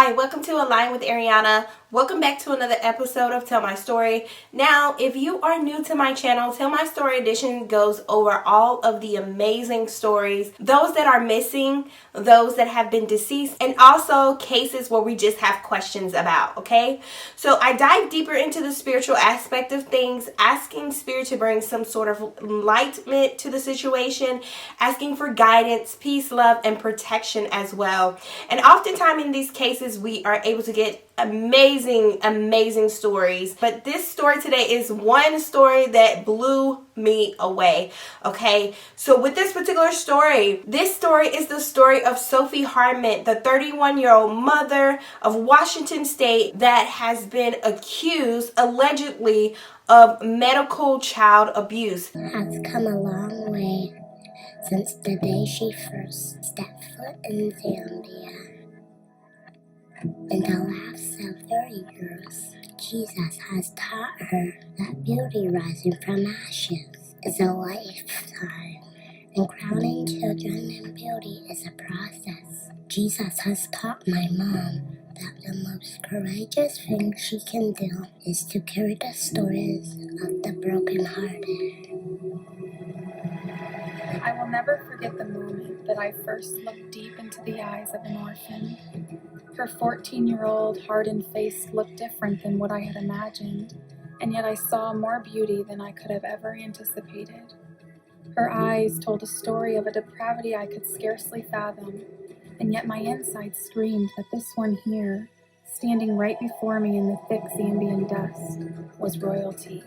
Hi, welcome to Align with Ariana. Welcome back to another episode of Tell My Story. Now, if you are new to my channel, Tell My Story Edition goes over all of the amazing stories, those that are missing, those that have been deceased, and also cases where we just have questions about, okay? So I dive deeper into the spiritual aspect of things, asking Spirit to bring some sort of enlightenment to the situation, asking for guidance, peace, love, and protection as well. And oftentimes in these cases, we are able to get amazing stories. But this story today is one story that blew me away. Okay, so with this particular story, this story is the story of Sophie Hartman, the 31-year-old mother of Washington State that has been accused allegedly of medical child abuse. Has come a long way since the day she first stepped foot in Zambia. In the last several years, Jesus has taught her that beauty rising from ashes is a lifetime, and crowning children in beauty is a process. Jesus has taught my mom that the most courageous thing she can do is to carry the stories of the brokenhearted. I will never forget the moment that I first looked deep into the eyes of an orphan. Her 14-year-old hardened face looked different than what I had imagined, and yet I saw more beauty than I could have ever anticipated. Her eyes told a story of a depravity I could scarcely fathom, and yet my insides screamed that this one here, standing right before me in the thick Zambian dust, was royalty.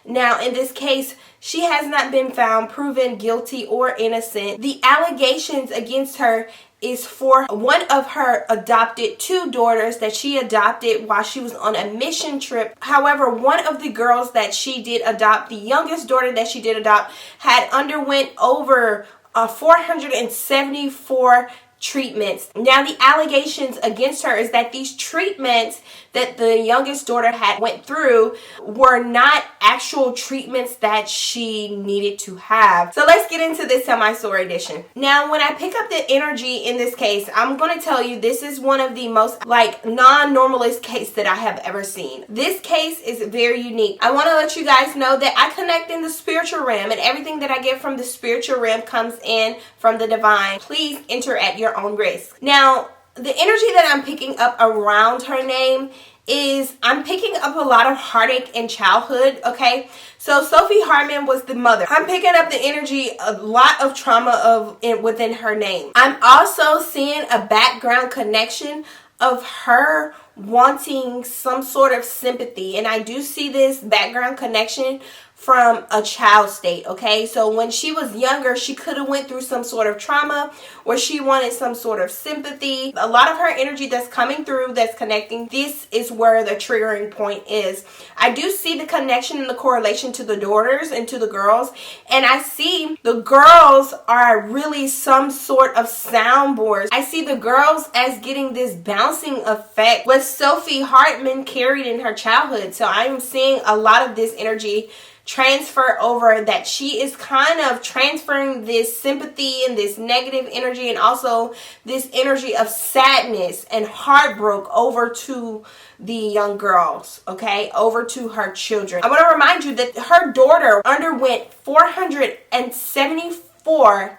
Now, in this case, she has not been found proven guilty or innocent. The allegations against her is for one of her adopted two daughters that she adopted while she was on a mission trip. However, one of the girls that she did adopt, the youngest daughter that she did adopt, had underwent over 474 treatments. Now, the allegations against her is that these treatments that the youngest daughter had went through were not actual treatments that she needed to have. So let's get into this Tell My Story edition. Now, when I pick up the energy in this case, I'm going to tell you this is one of the most non-normalist case that I have ever seen. This case is very unique. I want to let you guys know that I connect in the spiritual realm, and everything that I get from the spiritual realm comes in from the divine. Please enter at your own risk. Now, the energy that I'm picking up around her name is I'm picking up a lot of heartache in childhood, okay? So Sophie Hartman was the mother. I'm picking up the energy, a lot of trauma within her name. I'm also seeing a background connection of her wanting some sort of sympathy, and I do see this background connection from a child state, okay? So when she was younger, she could have went through some sort of trauma where she wanted some sort of sympathy. A lot of her energy that's coming through, that's connecting, this is where the triggering point is. I do see the connection and the correlation to the daughters and to the girls, and I see the girls are really some sort of soundboards. I see the girls as getting this bouncing effect what Sophie Hartman carried in her childhood. So I'm seeing a lot of this energy transfer over, that she is kind of transferring this sympathy and this negative energy and also this energy of sadness and heartbreak over to the young girls, okay, over to her children. I want to remind you that her daughter underwent 474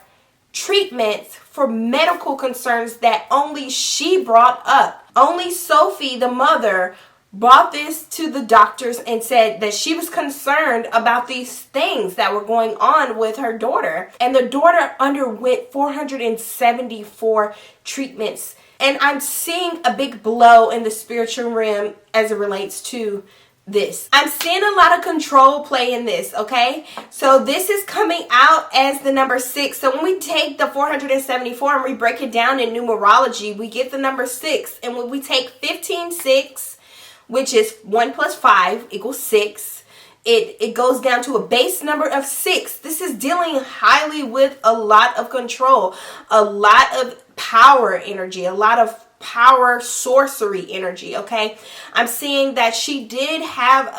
treatments for medical concerns that only she brought up. Only Sophie, the mother, brought this to the doctors and said that she was concerned about these things that were going on with her daughter. And the daughter underwent 474 treatments. And I'm seeing a big blow in the spiritual realm as it relates to this. I'm seeing a lot of control play in this, okay? So this is coming out as the number 6. So when we take the 474 and we break it down in numerology, we get the number 6. And when we take 15/6, which is 1 plus 5 equals 6. It goes down to a base number of 6. This is dealing highly with a lot of control, a lot of power energy, a lot of power sorcery energy, okay? I'm seeing that she does have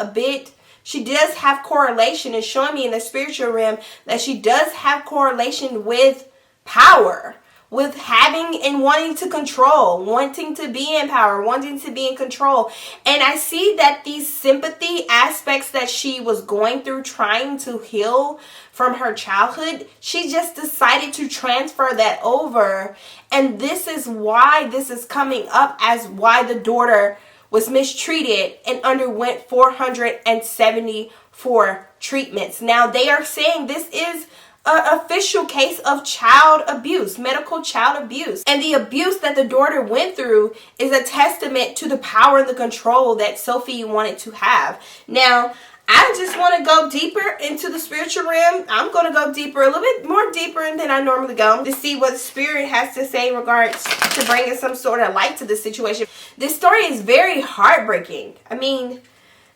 correlation. It's showing me in the spiritual realm that she does have correlation with power, with having and wanting to control, wanting to be in power, wanting to be in control. And I see that these sympathy aspects that she was going through, trying to heal from her childhood, she just decided to transfer that over. And this is why this is coming up as why the daughter was mistreated and underwent 474 treatments. Now they are saying this is an official case of child abuse, medical child abuse. And the abuse that the daughter went through is a testament to the power and the control that Sophie wanted to have. Now, I just want to go deeper into the spiritual realm. I'm going to go deeper, a little bit more deeper than I normally go, to see what the Spirit has to say in regards to bringing some sort of light to this situation. This story is very heartbreaking. I mean,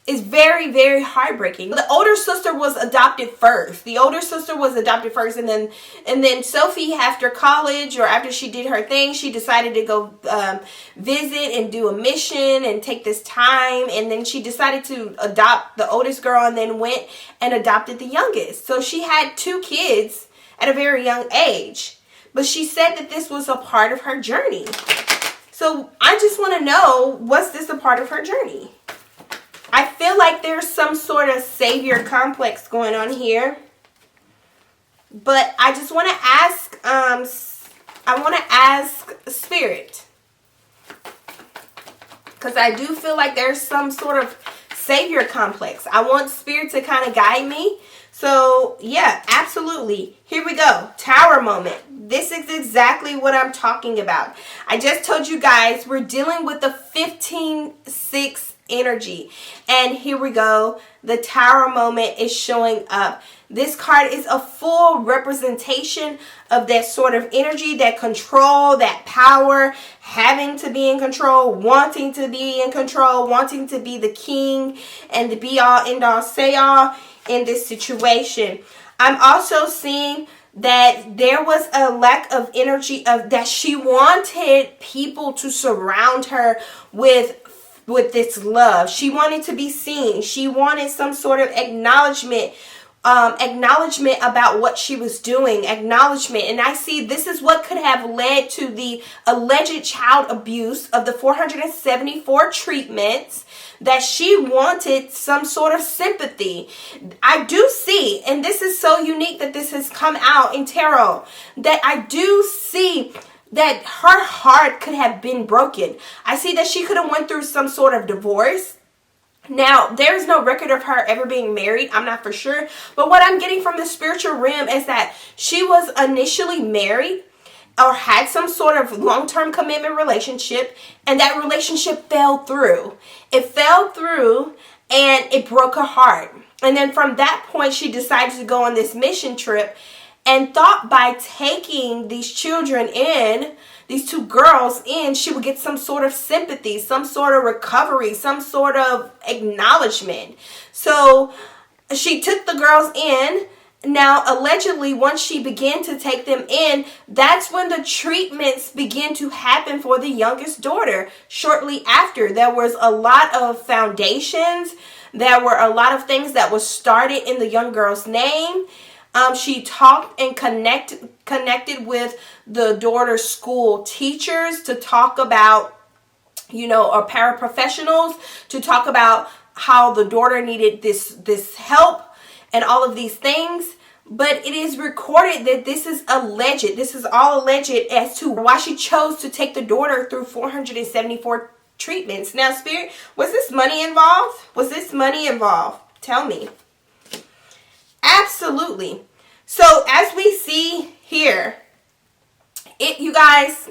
it's very, very heartbreaking. The older sister was adopted first. And then Sophie, after college or after she did her thing, she decided to go visit and do a mission and take this time. And then she decided to adopt the oldest girl and then went and adopted the youngest. So she had 2 kids at a very young age. But she said that this was a part of her journey. So I just want to know, was this a part of her journey? I feel like there's some sort of savior complex going on here. But I just want to ask, Spirit. Because I do feel like there's some sort of savior complex. I want Spirit to kind of guide me. So, yeah, absolutely. Here we go. Tower moment. This is exactly what I'm talking about. I just told you guys we're dealing with the 15-6 energy. And here we go. The Tower moment is showing up. This card is a full representation of that sort of energy, that control, that power, having to be in control, wanting to be in control, wanting to be the king and the be all, end all, say all in this situation. I'm also seeing that there was a lack of energy of that she wanted people to surround her with this love. She wanted to be seen. She wanted some sort of acknowledgement about what she was doing, acknowledgement. And I see this is what could have led to the alleged child abuse of the 474 treatments, that she wanted some sort of sympathy. I do see, and this is so unique that this has come out in tarot, that I do see that her heart could have been broken. I see that she could have went through some sort of divorce. Now, there's no record of her ever being married. I'm not for sure. But what I'm getting from the spiritual realm is that she was initially married or had some sort of long-term commitment relationship, and that relationship fell through. It fell through and it broke her heart. And then from that point, she decided to go on this mission trip and thought by taking these children in, these 2 girls in, she would get some sort of sympathy, some sort of recovery, some sort of acknowledgement. So she took the girls in. Now, allegedly, once she began to take them in, that's when the treatments began to happen for the youngest daughter. Shortly after, there was a lot of foundations. There were a lot of things that was started in the young girl's name. She talked and connected with the daughter's school teachers to talk about, or paraprofessionals, to talk about how the daughter needed this help and all of these things. But it is recorded that this is alleged. This is all alleged as to why she chose to take the daughter through 474 treatments. Now, Spirit, was this money involved? Tell me. Absolutely. So as we see here, you guys,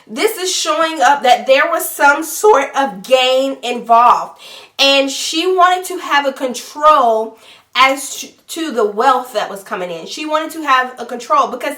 this is showing up that there was some sort of gain involved. And she wanted to have a control as to the wealth that was coming in. She wanted to have a control because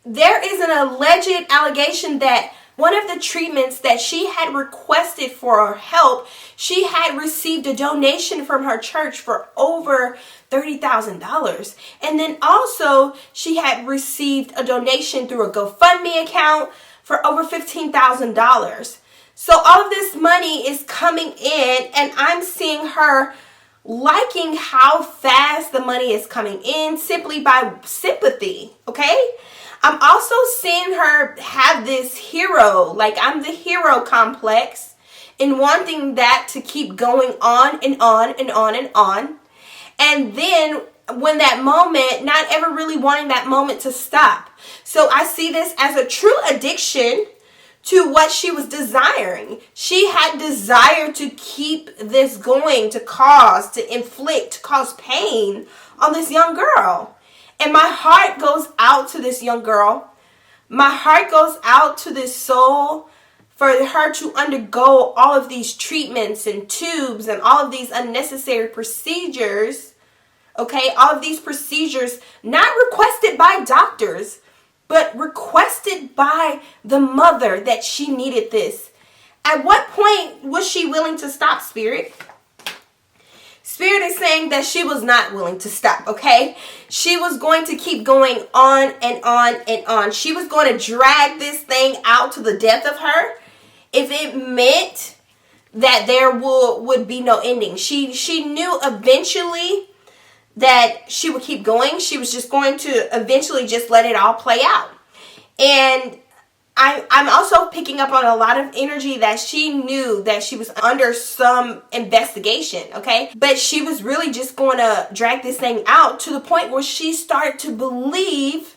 there is an alleged allegation that one of the treatments that she had requested for her help, she had received a donation from her church for over $30,000. And then also she had received a donation through a GoFundMe account for over $15,000. So all of this money is coming in, and I'm seeing her liking how fast the money is coming in simply by sympathy, okay? I'm also seeing her have this hero, like I'm the hero complex, and wanting that to keep going on and on and on and on. And then when that moment, not ever really wanting that moment to stop. So I see this as a true addiction to what she was desiring. She had desire to keep this going, to cause, to inflict, to cause pain on this young girl. And my heart goes out to this young girl. My heart goes out to this soul for her to undergo all of these treatments and tubes and all of these unnecessary procedures. Okay, all of these procedures not requested by doctors, but requested by the mother, that she needed this. At what point was she willing to stop, Spirit? Spirit is saying that she was not willing to stop, okay? She was going to keep going on and on and on. She was going to drag this thing out to the death of her if it meant that there would be no ending. She knew eventually that she would keep going. She was just going to eventually just let it all play out. And I'm also picking up on a lot of energy that she knew that she was under some investigation, okay? But she was really just going to drag this thing out to the point where she started to believe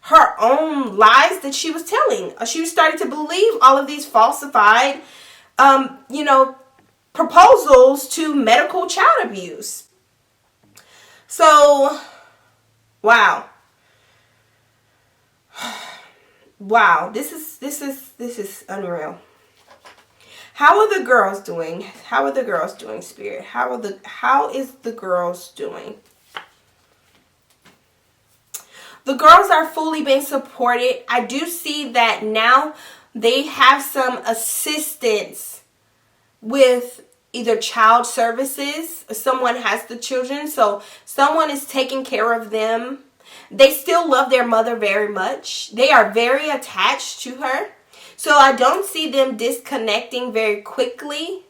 her own lies that she was telling. She started to believe all of these falsified, proposals to medical child abuse. So, wow. Wow, this is unreal. How are the girls doing? How are the girls doing, Spirit? How is the girls doing? The girls are fully being supported. I do see that now they have some assistance with either child services, or someone has the children, so someone is taking care of them. They still love their mother very much. They are very attached to her. So I don't see them disconnecting very quickly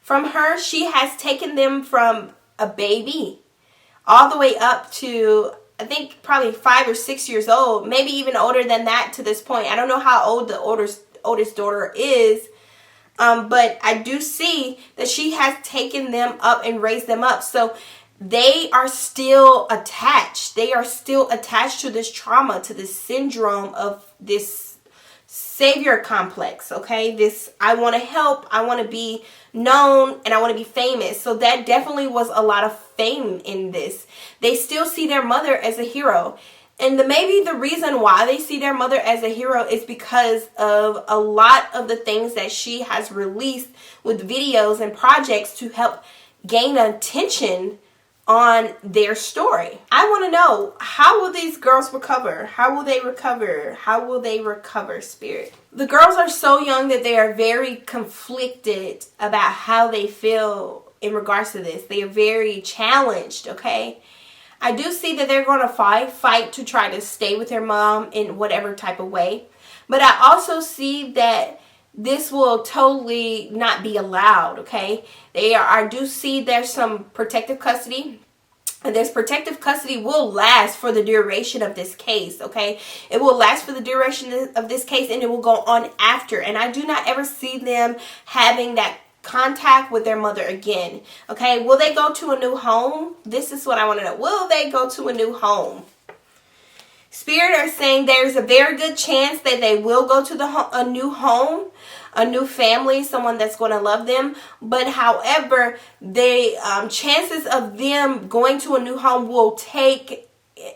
from her. She has taken them from a baby all the way up to, I think, probably 5 or 6 years old, maybe even older than that to this point. I don't know how old the oldest daughter is, but I do see that she has taken them up and raised them up. So they are still attached. They are still attached to this trauma, to this syndrome of this savior complex, okay? This, I want to help, I want to be known, and I want to be famous. So that definitely was a lot of fame in this. They still see their mother as a hero. And maybe the reason why they see their mother as a hero is because of a lot of the things that she has released with videos and projects to help gain attention on their story. I want to know, how will these girls recover? How will they recover? How will they recover, Spirit? The girls are so young that they are very conflicted about how they feel in regards to this. They are very challenged, okay? I do see that they're going to fight to try to stay with their mom in whatever type of way. But I also see that this will totally not be allowed, okay? I do see there's some protective custody. And this protective custody will last for the duration of this case, okay? It will last for the duration of this case, and it will go on after. And I do not ever see them having that contact with their mother again, okay? Will they go to a new home? This is what I want to know. Will they go to a new home? Spirit are saying there's a very good chance that they will go to a new home, a new family, someone that's going to love them. But however, the chances of them going to a new home will take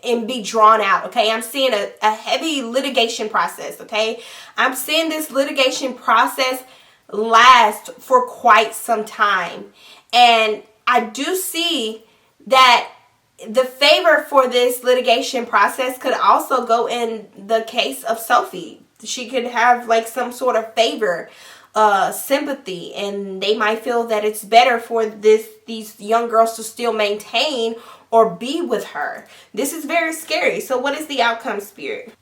and be drawn out, okay? I'm seeing a heavy litigation process, okay? I'm seeing this litigation process last for quite some time. And I do see that the favor for this litigation process could also go in the case of Sophie. She could have like some sort of favor, sympathy, and they might feel that it's better for these young girls to still maintain or be with her. This is very scary. So what is the outcome, Spirit?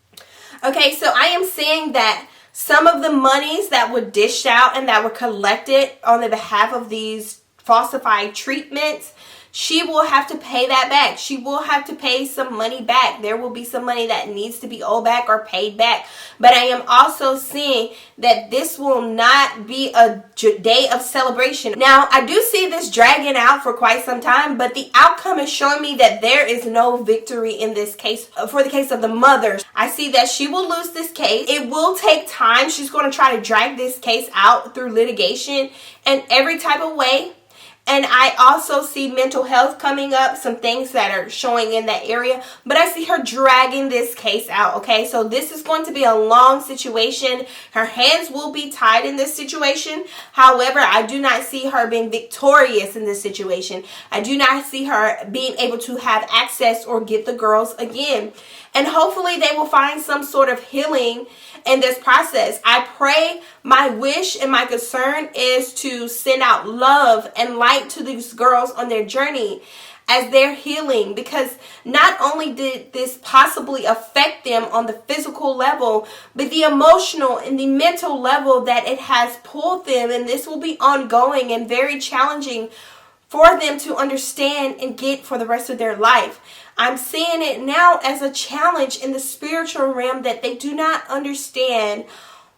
Okay, so I am saying that some of the monies that were dished out and that were collected on the behalf of these falsified treatments she will have to pay that back. She will have to pay some money back. There will be some money that needs to be owed back or paid back. But I am also seeing that this will not be a day of celebration. Now, I do see this dragging out for quite some time, but the outcome is showing me that there is no victory in this case. For the case of the mother, I see that she will lose this case. It will take time. She's going to try to drag this case out through litigation and every type of way. And I also see mental health coming up, some things that are showing in that area. But I see her dragging this case out, okay? So this is going to be a long situation. Her hands will be tied in this situation. However, I do not see her being victorious in this situation. I do not see her being able to have access or get the girls again. And hopefully they will find some sort of healing in this process. I pray, my wish and my concern is to send out love and light to these girls on their journey as they're healing, because not only did this possibly affect them on the physical level, but the emotional and the mental level that it has pulled them, and this will be ongoing and very challenging for them to understand and get for the rest of their life. I'm seeing it now as a challenge in the spiritual realm that they do not understand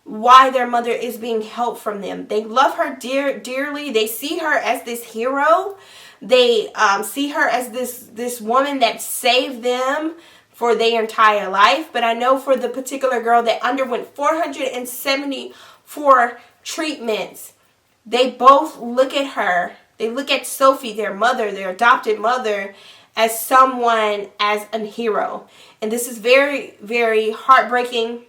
why their mother is being held from them. They love her dearly. They see her as this hero. They see her as this woman that saved them for their entire life. But I know for the particular girl that underwent 474 treatments, they both look at her. They look at Sophie, their mother, their adopted mother, as someone, as a hero. And this is very, very heartbreaking,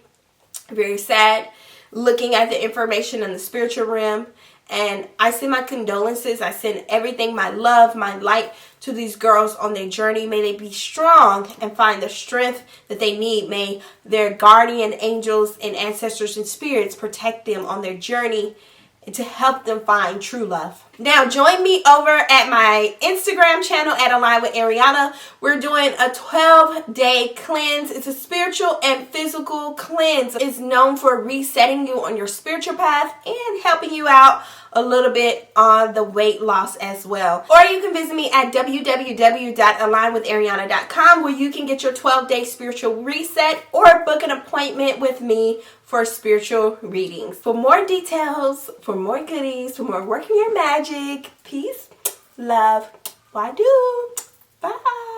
very sad, looking at the information in the spiritual realm. And I send my condolences. I send everything, my love, my light to these girls on their journey. May they be strong and find the strength that they need. May their guardian angels and ancestors and spirits protect them on their journey and to help them find true love. Now, join me over at my Instagram channel at Align with Ariana. We're doing a 12-day cleanse. It's a spiritual and physical cleanse. It's known for resetting you on your spiritual path and helping you out a little bit on the weight loss as well. Or you can visit me at www.alignwithariana.com, where you can get your 12-day spiritual reset or book an appointment with me for spiritual readings. For more details, for more goodies, for more working your magic, peace, love, why do, bye.